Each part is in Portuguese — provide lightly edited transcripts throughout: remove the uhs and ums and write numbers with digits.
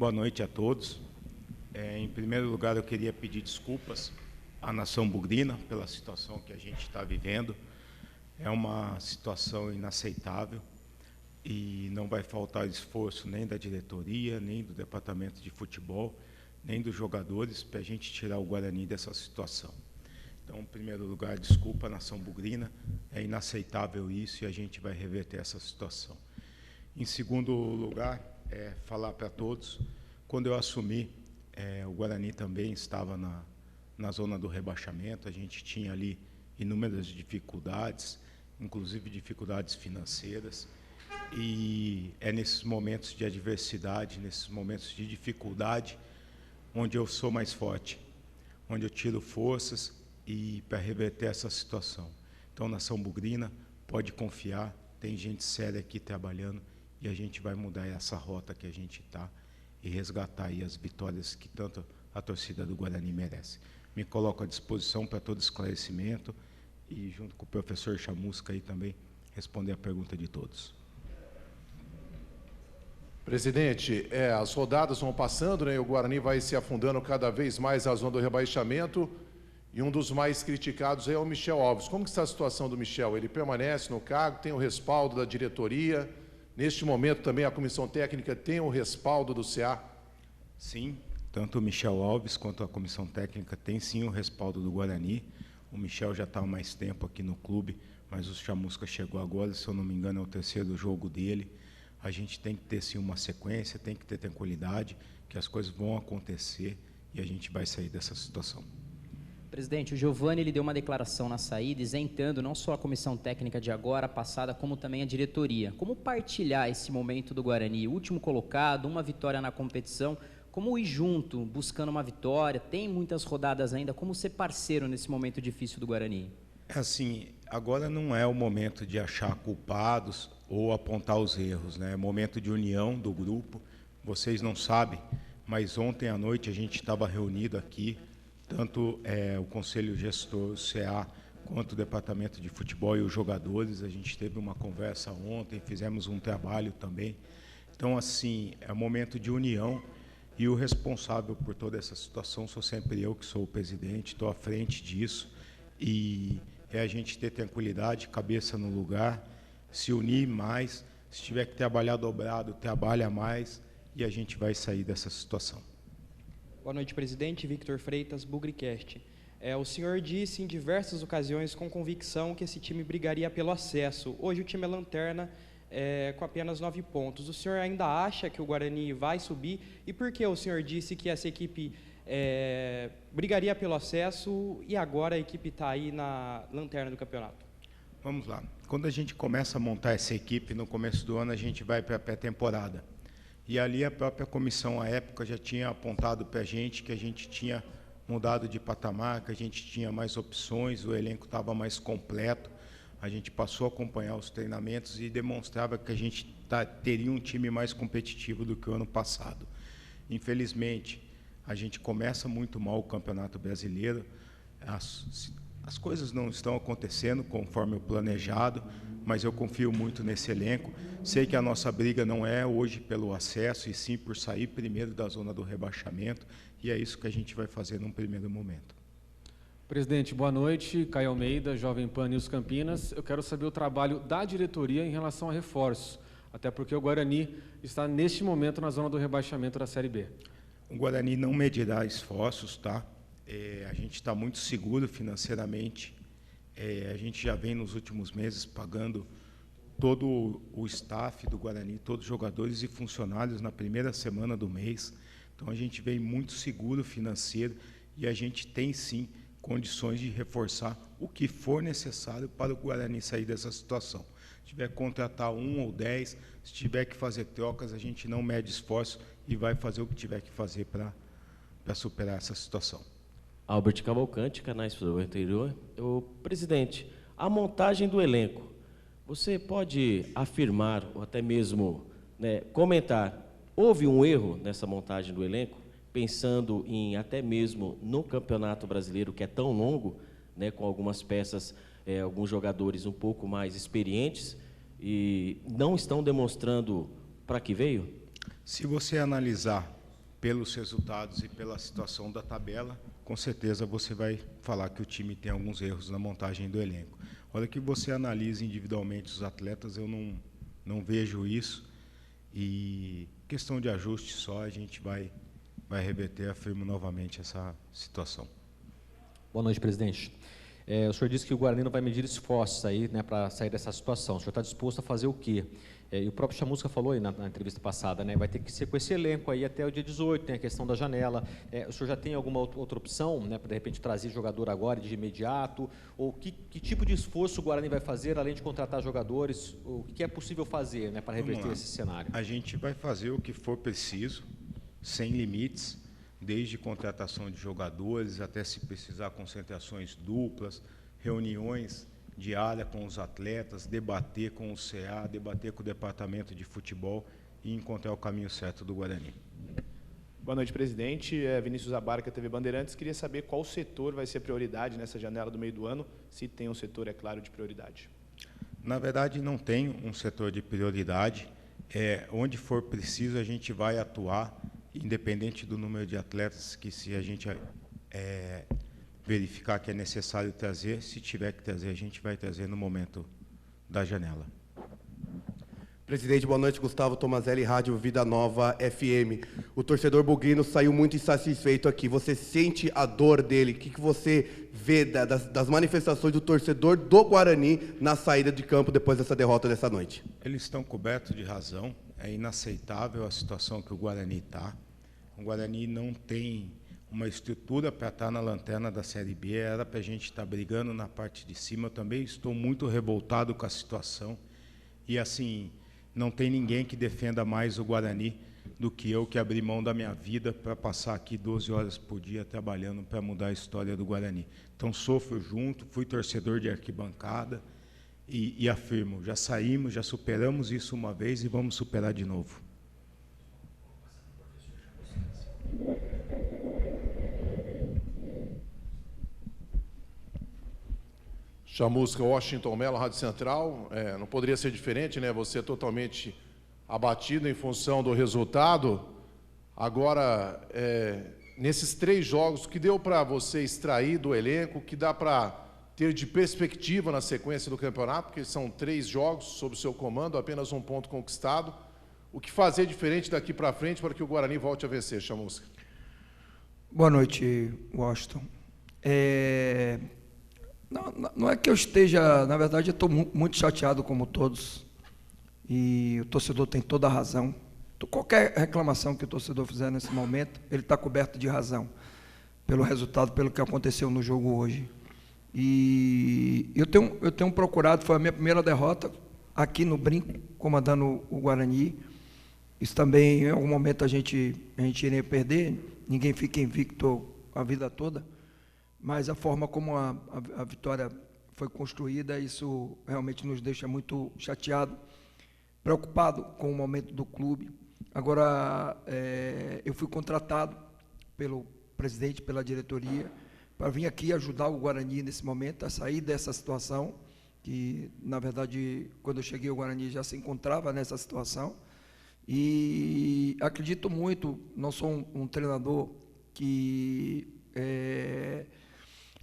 Boa noite a todos. Em primeiro lugar, eu queria pedir desculpas à nação bugrina pela situação que a gente está vivendo. É uma situação inaceitável e não vai faltar esforço nem da diretoria, nem do departamento de futebol, nem dos jogadores para a gente tirar o Guarani dessa situação. Então, em primeiro lugar, desculpa à nação bugrina, é inaceitável isso e a gente vai reverter essa situação. Em segundo lugar, falar para todos, quando eu assumi, o Guarani também estava na zona do rebaixamento, a gente tinha ali inúmeras dificuldades, inclusive dificuldades financeiras, e é nesses momentos de adversidade, nesses momentos de dificuldade, onde eu sou mais forte, onde eu tiro forças e para reverter essa situação. Então, nação bugrina, pode confiar, tem gente séria aqui trabalhando, e a gente vai mudar essa rota que a gente está e resgatar aí as vitórias que tanto a torcida do Guarani merece. Me coloco à disposição para todo esclarecimento e, junto com o professor Chamusca, aí também responder a pergunta de todos. Presidente, as rodadas vão passando, né? O Guarani vai se afundando cada vez mais na zona do rebaixamento e um dos mais criticados é o Michel Alves. Como que está a situação do Michel? Ele permanece no cargo, tem o respaldo da diretoria? Neste momento também a comissão técnica tem o respaldo do CA? Sim, tanto o Michel Alves quanto a comissão técnica tem sim o respaldo do Guarani. O Michel já está há mais tempo aqui no clube, mas o Chamusca chegou agora, se eu não me engano é o terceiro jogo dele. A gente tem que ter sim uma sequência, tem que ter tranquilidade, que as coisas vão acontecer e a gente vai sair dessa situação. Presidente, o Giovani ele deu uma declaração na saída isentando não só a comissão técnica de agora, passada, como também a diretoria. Como partilhar esse momento do Guarani? Último colocado, uma vitória na competição, como ir junto, buscando uma vitória? Tem muitas rodadas ainda, como ser parceiro nesse momento difícil do Guarani? Assim, agora não é o momento de achar culpados ou apontar os erros, né? É momento de união do grupo. Vocês não sabem, mas ontem à noite a gente estava reunido aqui, tanto o Conselho Gestor, o CA, quanto o Departamento de Futebol e os jogadores. A gente teve uma conversa ontem, fizemos um trabalho também. Então, assim, é um momento de união e o responsável por toda essa situação sou sempre eu, que sou o presidente, estou à frente disso. E é a gente ter tranquilidade, cabeça no lugar, se unir mais, se tiver que trabalhar dobrado, trabalha mais e a gente vai sair dessa situação. Boa noite, presidente. Victor Freitas, Bugricast. O senhor disse em diversas ocasiões com convicção que esse time brigaria pelo acesso. Hoje o time é lanterna com apenas 9 pontos. O senhor ainda acha que o Guarani vai subir? E por que o senhor disse que essa equipe brigaria pelo acesso e agora a equipe está aí na lanterna do campeonato? Vamos lá. Quando a gente começa a montar essa equipe, no começo do ano, a gente vai para a pré-temporada. E ali a própria comissão, à época, já tinha apontado para a gente que a gente tinha mudado de patamar, que a gente tinha mais opções, o elenco estava mais completo. A gente passou a acompanhar os treinamentos e demonstrava que a gente teria um time mais competitivo do que o ano passado. Infelizmente, a gente começa muito mal o Campeonato Brasileiro, as coisas não estão acontecendo conforme o planejado, mas eu confio muito nesse elenco. Sei que a nossa briga não é hoje pelo acesso, e sim por sair primeiro da zona do rebaixamento, e é isso que a gente vai fazer num primeiro momento. Presidente, boa noite. Caio Almeida, Jovem Pan News Campinas. Eu quero saber o trabalho da diretoria em relação a reforços, até porque o Guarani está neste momento na zona do rebaixamento da Série B. O Guarani não medirá esforços, tá? A gente está muito seguro financeiramente. A gente já vem nos últimos meses pagando todo o staff do Guarani, todos os jogadores e funcionários na primeira semana do mês. Então a gente vem muito seguro financeiro e a gente tem sim condições de reforçar o que for necessário para o Guarani sair dessa situação. Se tiver que contratar 1 ou 10, se tiver que fazer trocas, a gente não mede esforço e vai fazer o que tiver que fazer para superar essa situação. Albert Cavalcante, Canais do Interior. Presidente, a montagem do elenco, você pode afirmar ou até mesmo comentar, houve um erro nessa montagem do elenco, pensando em até mesmo no Campeonato Brasileiro, que é tão longo, com algumas peças, alguns jogadores um pouco mais experientes e não estão demonstrando para que veio? Se você analisar pelos resultados e pela situação da tabela, com certeza você vai falar que o time tem alguns erros na montagem do elenco. A hora que você analisa individualmente os atletas, eu não vejo isso. E questão de ajuste só, a gente vai reverter, afirmo novamente essa situação. Boa noite, presidente. O senhor disse que o Guarani não vai medir esforços aí, né, para sair dessa situação. O senhor está disposto a fazer o quê? E o próprio Chamusca falou aí na entrevista passada, né, vai ter que ser com esse elenco aí até o dia 18, tem a questão da janela. O senhor já tem alguma outra opção, né, para de repente trazer jogador agora de imediato? Ou que tipo de esforço o Guarani vai fazer, além de contratar jogadores? O que é possível fazer, né, para reverter esse cenário? A gente vai fazer o que for preciso, sem limites, desde contratação de jogadores até, se precisar, concentrações duplas, reuniões diárias com os atletas, debater com o CA, debater com o departamento de futebol e encontrar o caminho certo do Guarani. Boa noite, presidente. Vinícius Abarca, TV Bandeirantes. Queria saber qual setor vai ser prioridade nessa janela do meio do ano, se tem um setor, é claro, de prioridade. Na verdade, não tem um setor de prioridade. Onde for preciso, a gente vai atuar, independente do número de atletas, que se a gente verificar que é necessário trazer, se tiver que trazer, a gente vai trazer no momento da janela. Presidente, boa noite. Gustavo Tomazelli, Rádio Vida Nova FM. O torcedor bugrino saiu muito insatisfeito aqui. Você sente a dor dele? O que você vê das manifestações do torcedor do Guarani na saída de campo depois dessa derrota dessa noite? Eles estão cobertos de razão. É inaceitável a situação que o Guarani está. O Guarani não tem uma estrutura para estar na lanterna da Série B. Era para a gente estar brigando na parte de cima. Eu também estou muito revoltado com a situação. E, assim, não tem ninguém que defenda mais o Guarani do que eu, que abri mão da minha vida para passar aqui 12 horas por dia trabalhando para mudar a história do Guarani. Então, sofro junto, fui torcedor de arquibancada e afirmo, já saímos, já superamos isso uma vez e vamos superar de novo. Chamusca, Washington Mello, Rádio Central. Não poderia ser diferente, né? Você é totalmente abatido em função do resultado. Agora, nesses 3 jogos, o que deu para você extrair do elenco, o que dá para ter de perspectiva na sequência do campeonato, porque são 3 jogos sob o seu comando, apenas 1 ponto conquistado. O que fazer diferente daqui para frente para que o Guarani volte a vencer, Chamusca? Boa noite, Washington. Não é que eu esteja, na verdade, eu estou muito chateado como todos, e o torcedor tem toda a razão. Qualquer reclamação que o torcedor fizer nesse momento, ele está coberto de razão, pelo resultado, pelo que aconteceu no jogo hoje. E eu tenho procurado, foi a minha primeira derrota aqui no Brinco, comandando o Guarani. Isso também, em algum momento, a gente iria perder, ninguém fica invicto a vida toda. Mas a forma como a vitória foi construída, isso realmente nos deixa muito chateado, preocupado com o momento do clube. Agora, eu fui contratado pelo presidente, pela diretoria, para vir aqui ajudar o Guarani nesse momento, a sair dessa situação, que, na verdade, quando eu cheguei, o Guarani já se encontrava nessa situação. E acredito muito, não sou um treinador que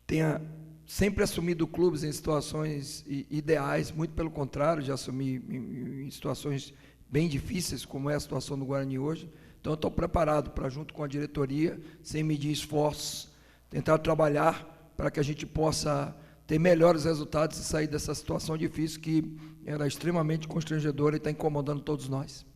tenha sempre assumido clubes em situações ideais, muito pelo contrário, já assumi em situações bem difíceis, como é a situação do Guarani hoje. Então, eu estou preparado para, junto com a diretoria, sem medir esforços, tentar trabalhar para que a gente possa ter melhores resultados e sair dessa situação difícil que era extremamente constrangedora e está incomodando todos nós.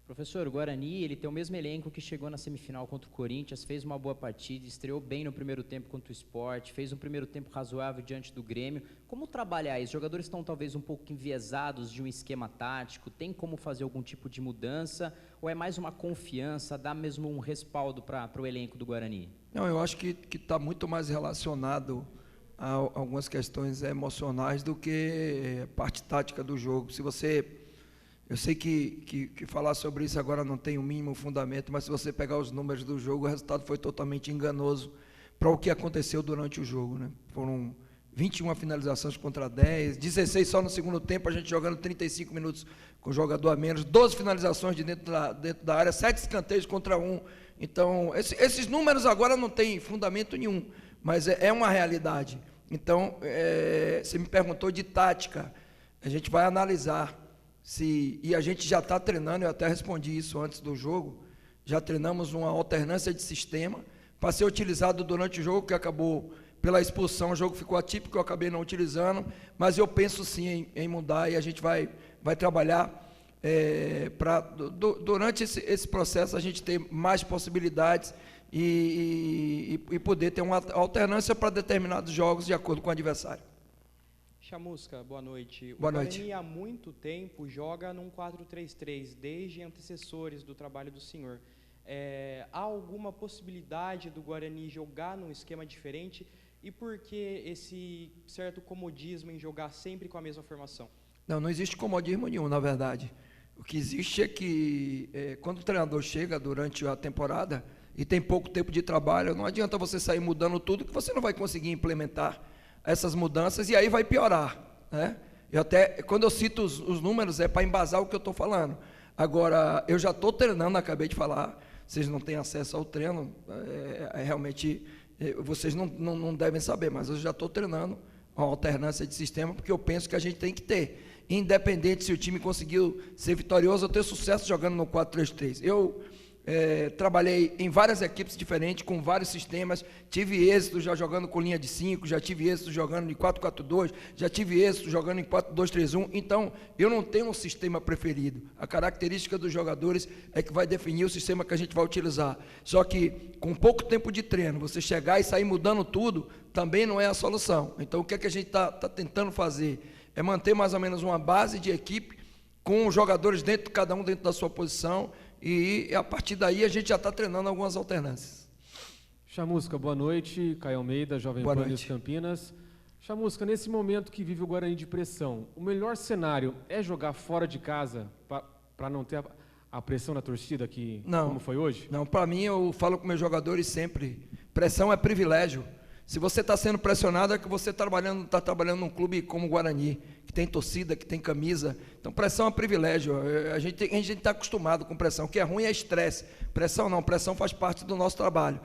Professor, o Guarani, ele tem o mesmo elenco que chegou na semifinal contra o Corinthians, fez uma boa partida, estreou bem no primeiro tempo contra o Sport, fez um primeiro tempo razoável diante do Grêmio. Como trabalhar isso? Os jogadores estão talvez um pouco enviesados de um esquema tático, tem como fazer algum tipo de mudança, ou é mais uma confiança, dá mesmo um respaldo para o elenco do Guarani? Não, eu acho que está muito mais relacionado a algumas questões emocionais do que a parte tática do jogo. Eu sei que falar sobre isso agora não tem o mínimo fundamento, mas se você pegar os números do jogo, o resultado foi totalmente enganoso para o que aconteceu durante o jogo, né? Foram 21 finalizações contra 10, 16 só no segundo tempo, a gente jogando 35 minutos com o jogador a menos, 12 finalizações de dentro da área, 7 escanteios contra 1. Então, esses números agora não têm fundamento nenhum, mas é uma realidade. Então, você me perguntou de tática, a gente vai analisar, e a gente já está treinando, eu até respondi isso antes do jogo, já treinamos uma alternância de sistema, para ser utilizado durante o jogo, que acabou pela expulsão, o jogo ficou atípico, eu acabei não utilizando, mas eu penso sim em mudar, e a gente vai trabalhar durante esse processo a gente ter mais possibilidades e poder ter uma alternância para determinados jogos de acordo com o adversário. Chamusca, boa noite. Boa noite. O Guarani há muito tempo joga num 4-3-3, desde antecessores do trabalho do senhor. Há alguma possibilidade do Guarani jogar num esquema diferente? E por que esse certo comodismo em jogar sempre com a mesma formação? Não existe comodismo nenhum, na verdade. O que existe é que quando o treinador chega durante a temporada e tem pouco tempo de trabalho, não adianta você sair mudando tudo, que você não vai conseguir implementar essas mudanças e aí vai piorar, né? Quando eu cito os números, é para embasar o que eu estou falando. Agora, eu já estou treinando, acabei de falar, vocês não têm acesso ao treino, realmente vocês não devem saber, mas eu já estou treinando uma alternância de sistema, porque eu penso que a gente tem que ter, independente se o time conseguiu ser vitorioso ou ter sucesso jogando no 4-3-3. Eu trabalhei em várias equipes diferentes, com vários sistemas, tive êxito já jogando com linha de 5, já tive êxito jogando em 4-4-2, já tive êxito jogando em 4-2-3-1, então eu não tenho um sistema preferido. A característica dos jogadores é que vai definir o sistema que a gente vai utilizar. Só que com pouco tempo de treino, você chegar e sair mudando tudo, também não é a solução. Então o que a gente está tentando fazer? É manter mais ou menos uma base de equipe, com os jogadores cada um dentro da sua posição, e a partir daí a gente já está treinando algumas alternâncias. Chamusca, boa noite. Caio Almeida, Jovem Pan News Campinas. Chamusca, nesse momento que vive o Guarani de pressão, o melhor cenário é jogar fora de casa para não ter a pressão na torcida como foi hoje? Não, para mim, eu falo com meus jogadores sempre, pressão é privilégio. Se você está sendo pressionado, é que você está trabalhando num clube como o Guarani, que tem torcida, que tem camisa. Então, pressão é privilégio. A gente está acostumado com pressão. O que é ruim é estresse. Pressão não, pressão faz parte do nosso trabalho.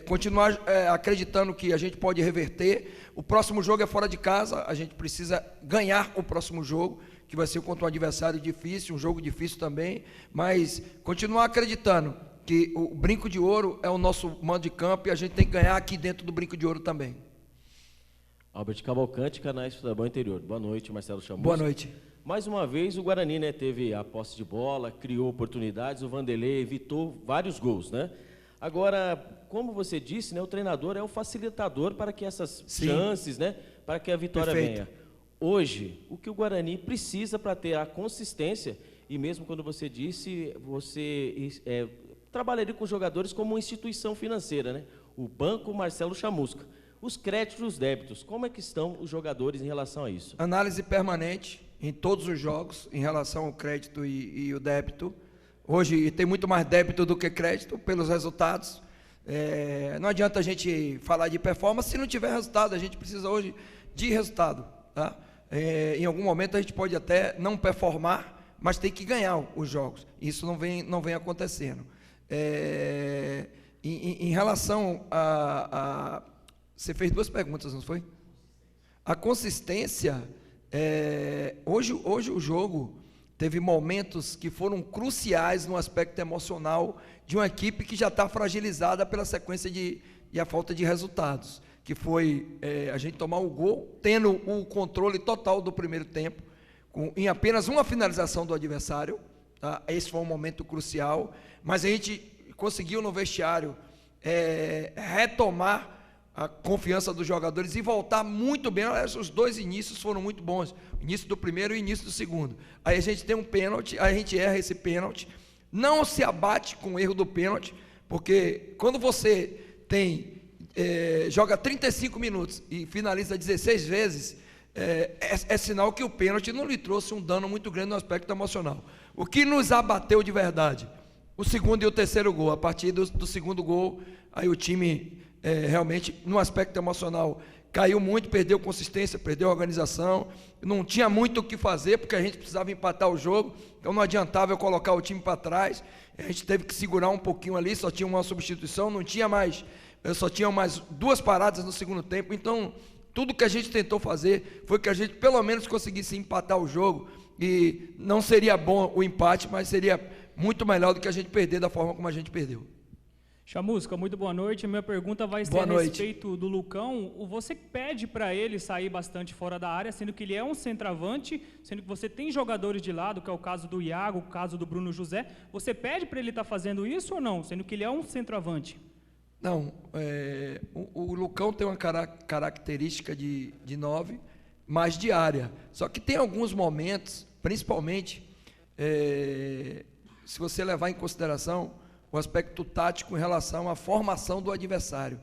Continuar acreditando que a gente pode reverter. O próximo jogo é fora de casa, a gente precisa ganhar o próximo jogo, que vai ser contra um adversário difícil, um jogo difícil também, mas continuar acreditando que o Brinco de Ouro é o nosso mando de campo e a gente tem que ganhar aqui dentro do Brinco de Ouro também. Albert Cavalcante, Canais Futebol Interior. Boa noite, Marcelo Chamusca. Boa noite. Mais uma vez o Guarani, né, teve a posse de bola, criou oportunidades, o Vanderlei evitou vários gols, né? Agora, como você disse, né, o treinador é o facilitador para que essas chances, né, para que a vitória venha. Hoje, o que o Guarani precisa para ter a consistência, e mesmo quando você disse, você trabalharia com jogadores como uma instituição financeira, né? O Banco Marcelo Chamusca. Os créditos e os débitos, como é que estão os jogadores em relação a isso? Análise permanente em todos os jogos em relação ao crédito e o débito. Hoje tem muito mais débito do que crédito pelos resultados. Não adianta a gente falar de performance se não tiver resultado. A gente precisa hoje de resultado, tá? Em algum momento a gente pode até não performar, mas tem que ganhar os jogos. Isso não vem acontecendo. Em relação a você fez duas perguntas, não foi? A consistência, hoje o jogo teve momentos que foram cruciais no aspecto emocional de uma equipe que já está fragilizada pela sequência e a falta de resultados, que foi a gente tomar o gol, tendo o controle total do primeiro tempo, em apenas uma finalização do adversário, tá? Esse foi um momento crucial, mas a gente conseguiu no vestiário retomar a confiança dos jogadores e voltar muito bem. Os dois inícios foram muito bons, o início do primeiro e o início do segundo. Aí a gente tem um pênalti, a gente erra esse pênalti, não se abate com o erro do pênalti, porque quando você joga 35 minutos e finaliza 16 vezes, é sinal que o pênalti não lhe trouxe um dano muito grande no aspecto emocional. O que nos abateu de verdade? O segundo e o terceiro gol. A partir do segundo gol, aí o time realmente, no aspecto emocional, caiu muito, perdeu consistência, perdeu organização, não tinha muito o que fazer, porque a gente precisava empatar o jogo, então não adiantava eu colocar o time para trás, a gente teve que segurar um pouquinho ali, só tinha uma substituição, não tinha mais, só tinha mais 2 paradas no segundo tempo, então tudo que a gente tentou fazer foi que a gente pelo menos conseguisse empatar o jogo, e não seria bom o empate, mas seria muito melhor do que a gente perder da forma como a gente perdeu. Chamusca, muito boa noite. Minha pergunta vai ser a respeito do Lucão. Você pede para ele sair bastante fora da área, sendo que ele é um centroavante, sendo que você tem jogadores de lado, que é o caso do Iago, o caso do Bruno José. Você pede para ele estar fazendo isso ou não, sendo que ele é um centroavante? Não, o Lucão tem uma característica de 9, mais de área. Só que tem alguns momentos, principalmente, se você levar em consideração o aspecto tático em relação à formação do adversário.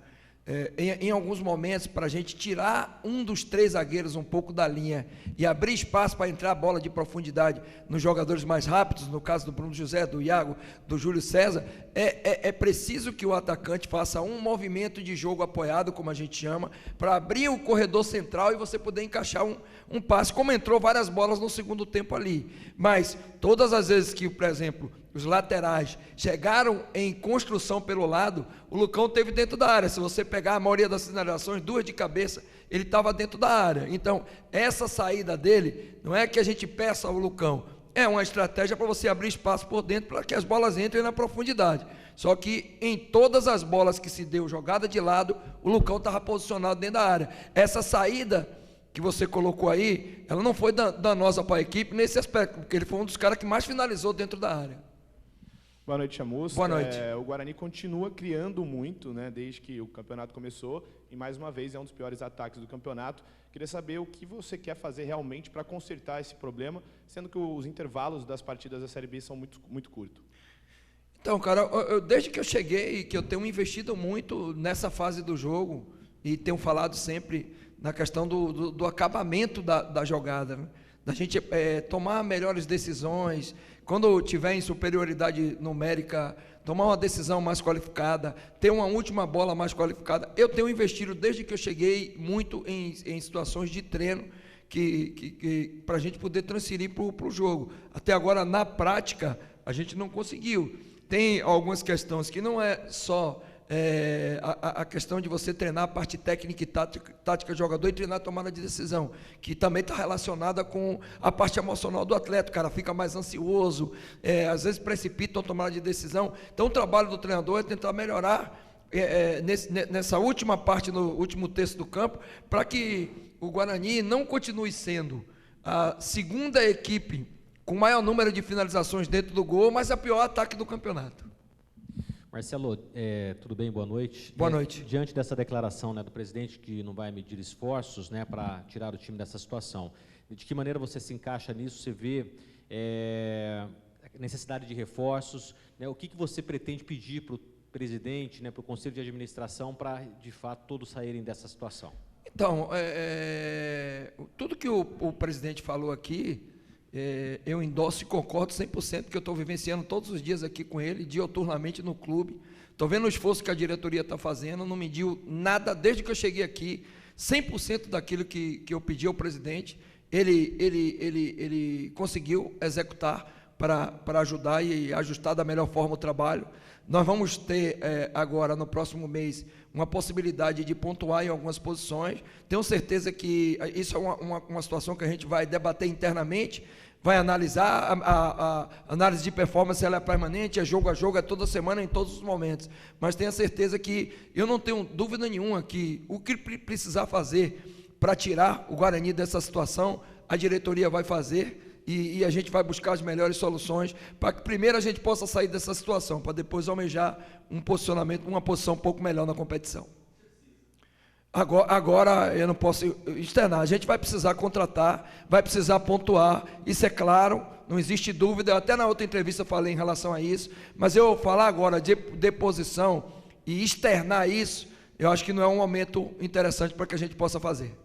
Em alguns momentos, para a gente tirar um dos 3 zagueiros um pouco da linha e abrir espaço para entrar a bola de profundidade nos jogadores mais rápidos, no caso do Bruno José, do Iago, do Júlio César, é preciso que o atacante faça um movimento de jogo apoiado, como a gente chama, para abrir o corredor central e você poder encaixar um passe, como entrou várias bolas no segundo tempo ali. Mas todas as vezes que, por exemplo, os laterais chegaram em construção pelo lado, o Lucão teve dentro da área. Se você pegar a maioria das finalizações, 2 de cabeça, ele estava dentro da área. Então, essa saída dele, não é que a gente peça ao Lucão, é uma estratégia para você abrir espaço por dentro, para que as bolas entrem na profundidade. Só que em todas as bolas que se deu jogada de lado, o Lucão estava posicionado dentro da área. Essa saída que você colocou aí, ela não foi danosa para a equipe nesse aspecto, porque ele foi um dos caras que mais finalizou dentro da área. Boa noite, Chamusca. Boa noite. O Guarani continua criando muito, né, desde que o campeonato começou, e mais uma vez é um dos piores ataques do campeonato. Queria saber o que você quer fazer realmente para consertar esse problema, sendo que os intervalos das partidas da Série B são muito, muito curtos. Então, cara, desde que eu cheguei, que eu tenho investido muito nessa fase do jogo, e tenho falado sempre na questão do acabamento da jogada, né? Da gente tomar melhores decisões, quando tiver em superioridade numérica, tomar uma decisão mais qualificada, ter uma última bola mais qualificada. Eu tenho investido, desde que eu cheguei, muito em situações de treino, para a gente poder transferir para o jogo. Até agora, na prática, a gente não conseguiu. Tem algumas questões que não é só a questão de você treinar a parte técnica e tática do jogador e treinar a tomada de decisão, que também está relacionada com a parte emocional do atleta. O cara fica mais ansioso, às vezes precipita a tomada de decisão. Então o trabalho do treinador é tentar melhorar nessa última parte, no último terço do campo, para que o Guarani não continue sendo a segunda equipe com maior número de finalizações dentro do gol, mas a pior ataque do campeonato. Marcelo, tudo bem? Boa noite. Boa noite. Diante dessa declaração, né, do presidente que não vai medir esforços, né, para tirar o time dessa situação, de que maneira você se encaixa nisso? Você vê necessidade de reforços, né, o que você pretende pedir para o presidente, né, para o Conselho de Administração, para, de fato, todos saírem dessa situação? Então, tudo que o presidente falou aqui, eu endosso e concordo 100%, porque eu estou vivenciando todos os dias aqui com ele, dioturnamente no clube. Estou vendo o esforço que a diretoria está fazendo, não mediu nada desde que eu cheguei aqui, 100% daquilo que eu pedi ao presidente, ele conseguiu executar para ajudar e ajustar da melhor forma o trabalho. Nós vamos ter agora, no próximo mês, uma possibilidade de pontuar em algumas posições. Tenho certeza que isso é uma situação que a gente vai debater internamente, vai analisar. A análise de performance, ela é permanente, é jogo a jogo, é toda semana, em todos os momentos. Mas tenha certeza que eu não tenho dúvida nenhuma que o que precisar fazer para tirar o Guarani dessa situação, a diretoria vai fazer. E a gente vai buscar as melhores soluções para que primeiro a gente possa sair dessa situação, para depois almejar um posicionamento, uma posição um pouco melhor na competição. Agora eu não posso externar, a gente vai precisar contratar, vai precisar pontuar, isso é claro, não existe dúvida. Eu até na outra entrevista falei em relação a isso, mas eu falar agora de deposição e externar isso, eu acho que não é um momento interessante para que a gente possa fazer.